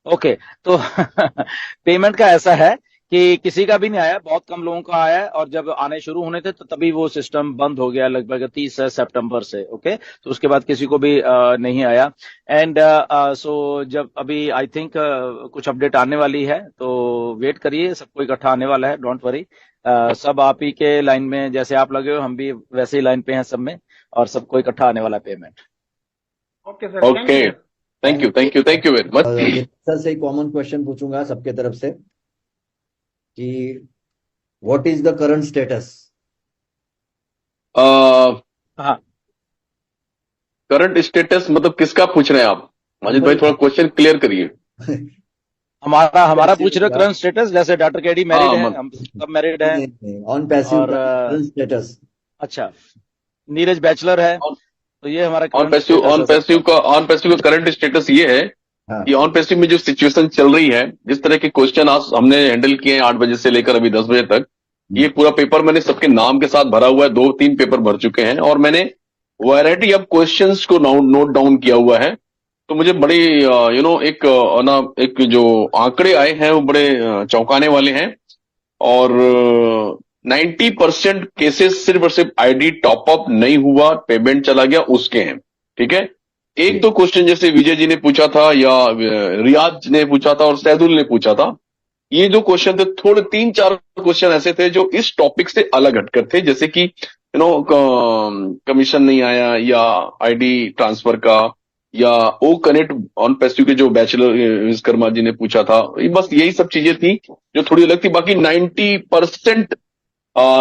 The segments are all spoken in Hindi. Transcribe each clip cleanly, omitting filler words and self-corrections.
ओके। तो पेमेंट का ऐसा है कि किसी का भी नहीं आया, बहुत कम लोगों का आया है, और जब आने शुरू होने थे तो तभी वो सिस्टम बंद हो गया लगभग 30 सितंबर से। ओके, तो उसके बाद किसी को भी नहीं आया। एंड सो जब अभी आई थिंक कुछ अपडेट आने वाली है, तो वेट करिए, सबको इकट्ठा आने वाला है, डोंट वरी। सब आप ही के लाइन में, जैसे आप लगे हो हम भी वैसे ही लाइन पे हैं सब में, और सबको इकट्ठा आने वाला है payment. Okay sir, thank okay, you sir. Thank you, thank you. Thank you, thank you very much. Sir से कॉमन क्वेश्चन पूछूंगा सबके तरफ से कि what is the current status. हाँ, करंट स्टेटस मतलब किसका पूछ रहे हैं आप? माजिद भाई, थोड़ा क्वेश्चन क्लियर करिए। हमारा हमारा पूछ रहे हो पैसिव करंट स्टेटस, जैसे डॉक्टर केडी मैरिड हाँ है, मत हम सब मैरिड हैं। ऑन पैसिव और करंट स्टेटस। अच्छा, नीरज बैचलर है, तो ये हमारा on current passive status on है पैसिव सबका। का ऑन पैसिव का करंट स्टेटस ये है कि हाँ। ऑन पैसिव में जो सिचुएशन चल रही है, जिस तरह के क्वेश्चन आज हमने हैंडल किए हैं 8 बजे से लेकर अभी 10 बजे तक, ये पूरा पेपर मैंने सबके नाम के साथ भरा हुआ है। 2-3 पेपर भर चुके हैं और मैंने वैरायटी ऑफ क्वेश्चंस को नोट डाउन किया हुआ है। तो मुझे बड़ी एक जो आंकड़े आए हैं वो बड़े चौंकाने वाले हैं। और 90% केसेस सिर्फ और सिर्फ आईडी टॉपअप नहीं हुआ, पेमेंट चला गया, उसके हैं। ठीक है। एक दो क्वेश्चन जैसे विजय जी ने पूछा था या रियाज ने पूछा था और सैदुल ने पूछा था, ये जो क्वेश्चन थे, थोड़े 3-4 क्वेश्चन ऐसे थे जो इस टॉपिक से अलग हटकर थे, जैसे कि कमीशन नहीं आया, या आईडी ट्रांसफर का, या ओ कनेक्ट ऑन पैसिव के जो बैचलर विश्वकर्मा जी ने पूछा था। बस यही सब चीजें थी जो थोड़ी अलग थी। बाकी 90%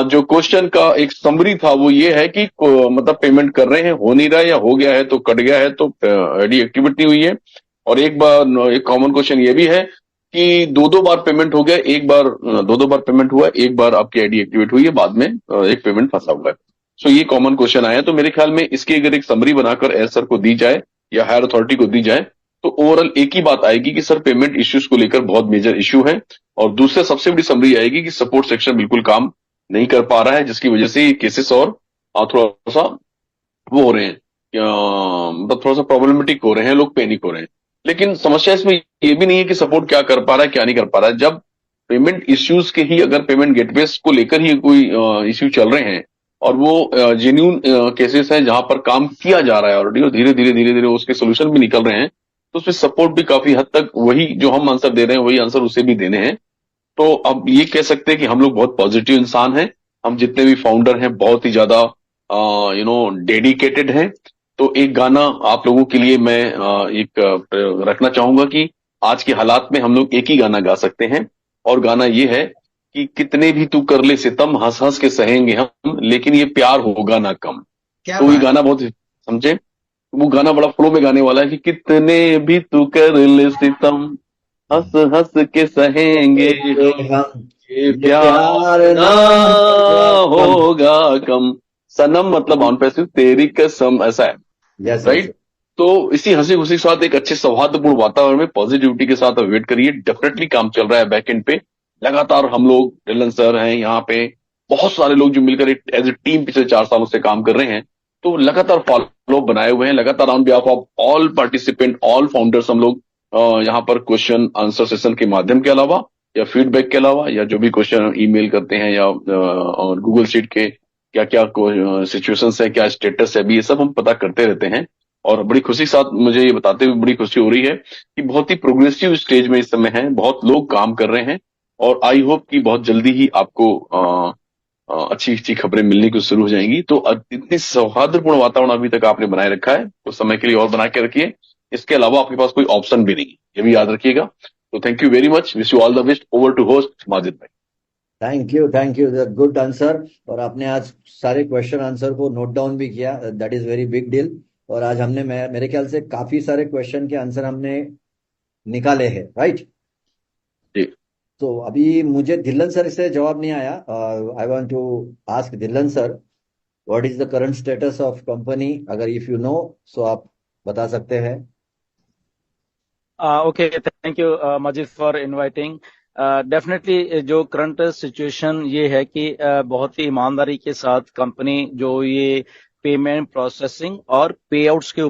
जो क्वेश्चन का एक समरी था वो ये है कि मतलब पेमेंट कर रहे हैं, हो नहीं रहा है, या हो गया है तो कट गया है, तो आईडी एक्टिवेट नहीं हुई है। और एक कॉमन क्वेश्चन ये भी है कि 2-2 बार पेमेंट हो गया, एक बार 2-2 बार पेमेंट हुआ है, एक बार आपकी आईडी एक्टिवेट हुई है, बाद में एक पेमेंट फंसा हुआ है। सो ये कॉमन क्वेश्चन आया। तो मेरे ख्याल में इसकी अगर एक समरी बनाकर एस सर को दी जाए या हायर अथॉरिटी को दी जाए, तो ओवरऑल एक ही बात आएगी कि सर पेमेंट इश्यूज को लेकर बहुत मेजर इश्यू है। और दूसरे सबसे बड़ी समरी आएगी कि सपोर्ट सेक्शन बिल्कुल काम नहीं कर पा रहा है, जिसकी वजह से ये केसेस और थोड़ा सा वो हो रहे हैं, मतलब थोड़ा सा प्रॉब्लमेटिक हो रहे हैं, लोग पैनिक हो रहे हैं। लेकिन समस्या इसमें ये भी नहीं है कि सपोर्ट क्या कर पा रहा है क्या नहीं कर पा रहा है। जब पेमेंट इश्यूज के ही, अगर पेमेंट गेटवेज को लेकर ही कोई इश्यू चल रहे हैं और वो जेन्यून केसेस हैं जहां पर काम किया जा रहा है ऑलरेडी, और धीरे धीरे उसके सोल्यूशन भी निकल रहे हैं, तो उसमें सपोर्ट भी काफी हद तक वही जो हम आंसर दे रहे हैं वही आंसर उसे भी देने हैं। तो अब ये कह सकते हैं कि हम लोग बहुत पॉजिटिव इंसान हैं। हम जितने भी फाउंडर हैं बहुत ही ज्यादा डेडिकेटेड हैं। तो एक गाना आप लोगों के लिए मैं रखना चाहूंगा कि आज के हालात में हम लोग एक ही गाना गा सकते हैं, और गाना ये है कि कितने भी तू कर ले सितम, हंस हंस के सहेंगे हम, लेकिन ये प्यार होगा ना कम। क्या तो ये बात गाना बहुत, समझे, वो गाना बड़ा फ्लो में गाने वाला है कि कितने भी तू कर ले सितम, हंस हंस के सहेंगे हम, हम ये ये प्यार प्यार ना ना होगा कम। होगा कम। सनम मतलब ऑन पैसिव, तेरी कसम, ऐसा है। Yes yes. राइट। तो इसी हंसी खुशी के साथ एक अच्छे सौहार्दपूर्ण वातावरण में पॉजिटिविटी के साथ वेट करिए। डेफिनेटली काम चल रहा है बैक एंड पे लगातार। हम लोग ढिल्लन सर हैं यहाँ पे, बहुत सारे लोग जो मिलकर एक एज ए टीम पिछले 4 सालों से काम कर रहे हैं। तो लगातार फॉलो बनाए हुए हैं, लगातार on behalf of all participant, all founders, हम लोग यहाँ पर क्वेश्चन आंसर सेशन के माध्यम के अलावा या फीडबैक के अलावा या जो भी क्वेश्चन ईमेल करते हैं या और गूगल शीट के क्या क्या सिचुएशंस है, क्या स्टेटस है, भी ये सब हम पता करते रहते हैं। और बड़ी खुशी के साथ मुझे ये बताते हुए बड़ी खुशी हो रही है कि बहुत ही प्रोग्रेसिव स्टेज में इस समय है, बहुत लोग काम कर रहे हैं। और आई होप कि बहुत जल्दी ही आपको अच्छी अच्छी खबरें मिलने को शुरू हो जाएंगी। तो इतनी सौहार्दपूर्ण वातावरण अभी तक आपने बनाए रखा है, कुछ समय के लिए और बना के रखिए। इसके अलावा आपके पास कोई ऑप्शन भी नहीं है, ये भी याद रखिएगा। तो thank you very much, wish you all the best. Over to host Majid भाई। Thank you good answer. और आपने आज सारे क्वेश्चन आंसर को नोट डाउन भी किया, that is very big deal. और आज हमने मेरे ख्याल से काफी सारे क्वेश्चन के आंसर हमने निकाले हैं, राइट। जी। तो अभी मुझे धिल्लन सर से जवाब नहीं आया। I want to ask Dhillon sir, what is the current status of company, अगर इफ यू नो सो आप बता सकते हैं। Okay, thank you Majeed for inviting. Definitely जो करंट सिचुएशन ये है कि बहुत ही ईमानदारी के साथ कंपनी जो ये पेमेंट प्रोसेसिंग और पे आउट्स के